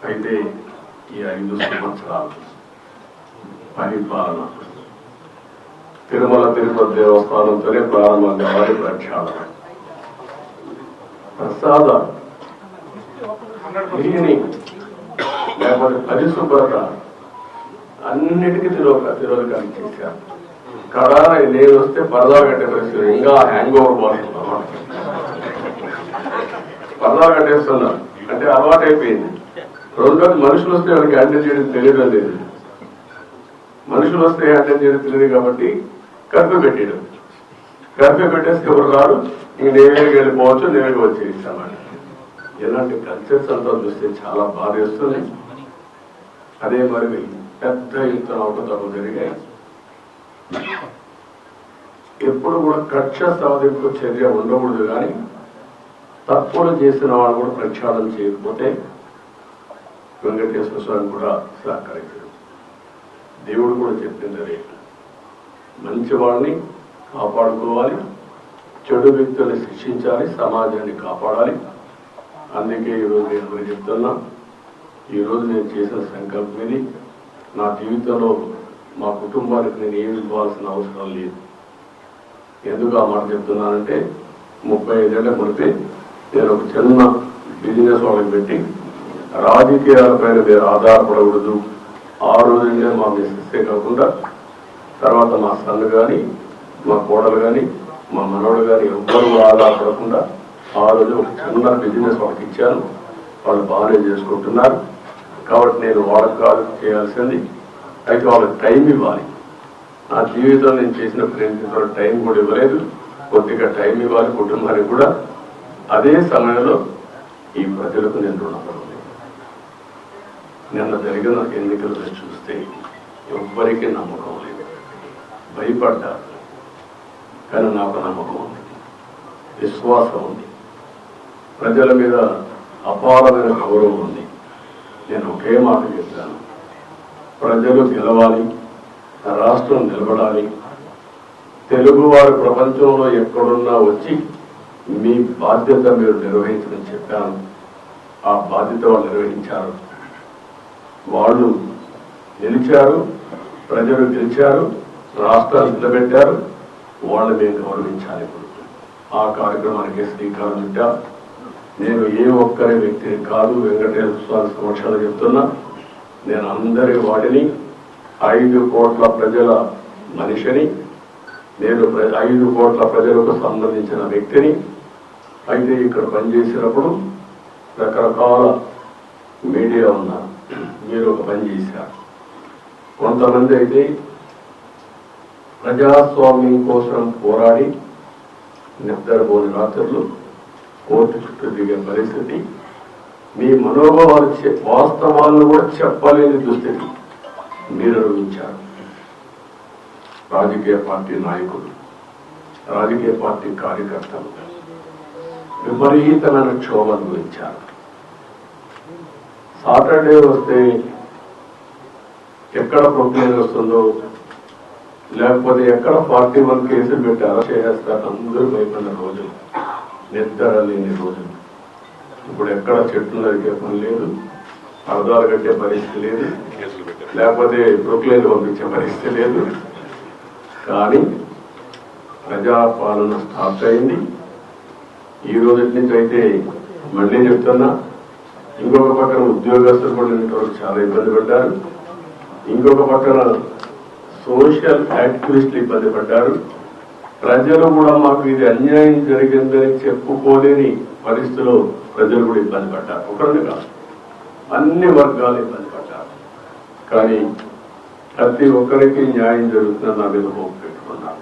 అయితే ఈ 5 సంవత్సరాలు పరిపాలన తిరుమల తిరుపతి దేవస్థానంతోనే ప్రారంభంగా వారి ప్రక్షాళన ప్రసాద లేకపోతే పరిశుభ్రత అన్నిటికీ తిరోధకాన్ని చేశారు. కరోనా నేను వస్తే పరదా కట్టే పరిస్థితి ఇంకా హ్యాంగ్ ఓవర్ పోతున్నాం. పరదా కట్టేస్తున్నారు అంటే అలవాటైపోయింది. రెండోది మనుషులు వస్తే వాళ్ళకి హ్యాండిల్ చేయడం తెలియడం లేదు. మనుషులు వస్తే హ్యాండిల్ చేయడం తెలియదు కాబట్టి కర్ఫ్యూ పెట్టాడు. కర్ఫ్యూ పెట్టేస్తే ఎవరు రారు, ఇంక నేరుగా వెళ్ళిపోవచ్చు, నేరుగా వచ్చేస్తామని. ఇలాంటి కల్చర్స్ అంతా చూస్తే చాలా బాధ వేస్తుంది. అదే మరి పెద్ద ఎత్తున అవకతవకలు జరిగాయి. ఎప్పుడు కూడా కక్ష సాధింపు చర్య ఉండకూడదు, కానీ తప్పులు చేసిన వాళ్ళు కూడా ప్రక్షాళన చేయకపోతే వెంకటేశ్వర స్వామి కూడా సహకరించారు. దేవుడు కూడా చెప్పింది అదే, మంచి వాళ్ళని కాపాడుకోవాలి, చెడు వ్యక్తుల్ని శిక్షించాలి, సమాజాన్ని కాపాడాలి. అందుకే ఈరోజు నేను చెప్తున్నా, ఈరోజు నేను చేసిన సంకల్పం ఇది. నా జీవితంలో మా కుటుంబానికి నేను ఏమి ఇవ్వాల్సిన అవసరం లేదు. ఎందుకు ఆ మాట చెప్తున్నానంటే 35 ఏళ్ల మునిపే నేను ఒక చిన్న బిజినెస్ వాళ్ళకి పెట్టి రాజకీయాలపైన మీరు ఆధారపడకూడదు. ఆ రోజునే మా మిస్సెస్సే కాకుండా తర్వాత మా సన్ కానీ, మా కోడలు కానీ, మా మనవడు కానీ ఎవ్వరూ ఆధారపడకుండా ఆ రోజు ఒక చిన్న బిజినెస్ వాళ్ళకి ఇచ్చాను. వాళ్ళు బాగానే చేసుకుంటున్నారు. కాబట్టి నేను వాళ్ళకి కాదు చేయాల్సింది, అయితే వాళ్ళకి టైం ఇవ్వాలి. నా జీవితంలో నేను చేసిన ప్రయత్నంతో టైం కూడా ఇవ్వలేదు. కొద్దిగా టైం ఇవ్వాలి కుటుంబానికి కూడా. అదే సమయంలో ఈ ప్రజలకు నేను రుణపడి నిన్న జరిగిన ఎన్నికలను చూస్తే ఎవ్వరికీ నమ్మకం లేదు, భయపడ్డారు. కానీ నాకు నమ్మకం ఉంది, విశ్వాసం ఉంది, ప్రజల మీద అపారమైన గౌరవం ఉంది. నేను ఒకే మాట చెప్తాను, ప్రజలు గెలవాలి, రాష్ట్రం నిలబడాలి. తెలుగువారు ప్రపంచంలో ఎక్కడున్నా వచ్చి మీ బాధ్యత మీరు నిర్వహించడం చెప్పాను. ఆ బాధ్యత వాళ్ళు నిర్వహించారు. వాళ్ళు గెలిచారు, ప్రజలు గెలిచారు, రాష్ట్రాలు నిలబెట్టారు. వాళ్ళు మేము గౌరవించాలి. ఇప్పుడు ఆ కార్యక్రమానికి శ్రీకారం చుట్టా. నేను ఏ ఒక్కరి వ్యక్తిని కాదు, వెంకటేశ్వర స్వామి సమక్షంలో చెప్తున్నా, నేను అందరి వాటిని 5 కోట్ల ప్రజల మనిషిని, నేను 5 కోట్ల ప్రజలకు సంబంధించిన వ్యక్తిని. అయితే ఇక్కడ పనిచేసినప్పుడు రకరకాల మీడియా ఉన్నారు, మీరు ఒక పని చేశారు. కొంతమంది అయితే ప్రజాస్వామ్యం కోసం పోరాడి నిద్రపోని రాత్రులు కోర్టు చుట్టూ దిగే పరిస్థితి, మీ మనోభావాలు వాస్తవాలను కూడా చెప్పలేని దుస్థితి మీరు అనుభవించారు. రాజకీయ పార్టీ నాయకులు, రాజకీయ పార్టీ కార్యకర్తలు విపరీతమైన క్షోభ అనుభవించారు. సాటర్డే వస్తే ఎక్కడ ప్రొక్లేన్ వస్తుందో, లేకపోతే ఎక్కడ 41 కేసులు పెట్టి అరెస్ట్ చేస్తారు, అందరూ భయపడిన రోజులు, నిద్ర లేని రోజులు. ఇప్పుడు ఎక్కడ చెట్లు నరికే పని లేదు, అర్థాలు కట్టే పరిస్థితి లేదు, లేకపోతే ప్రొక్లేన్ పంపించే పరిస్థితి లేదు. కానీ ప్రజాపాలన స్టార్ట్ అయింది. ఈ రోజు నుంచి అయితే మళ్ళీ చెప్తున్నా, ఇంకొక పక్కన ఉద్యోగస్తులు కూడా ఇంతవరకు చాలా ఇబ్బంది పడ్డారు, ఇంకొక పక్కన సోషల్ యాక్టివిస్టులు ఇబ్బంది పడ్డారు. ప్రజలు కూడా మాకు ఇది అన్యాయం జరిగిందని చెప్పుకోలేని పరిస్థితిలో ప్రజలు కూడా ఇబ్బంది పడ్డారు. ఒకరిని కాదు, అన్ని వర్గాలు ఇబ్బంది పడ్డారు. కానీ ప్రతి ఒక్కరికి న్యాయం జరుగుతుందని నా మీద హోప్ పెట్టుకున్నారు.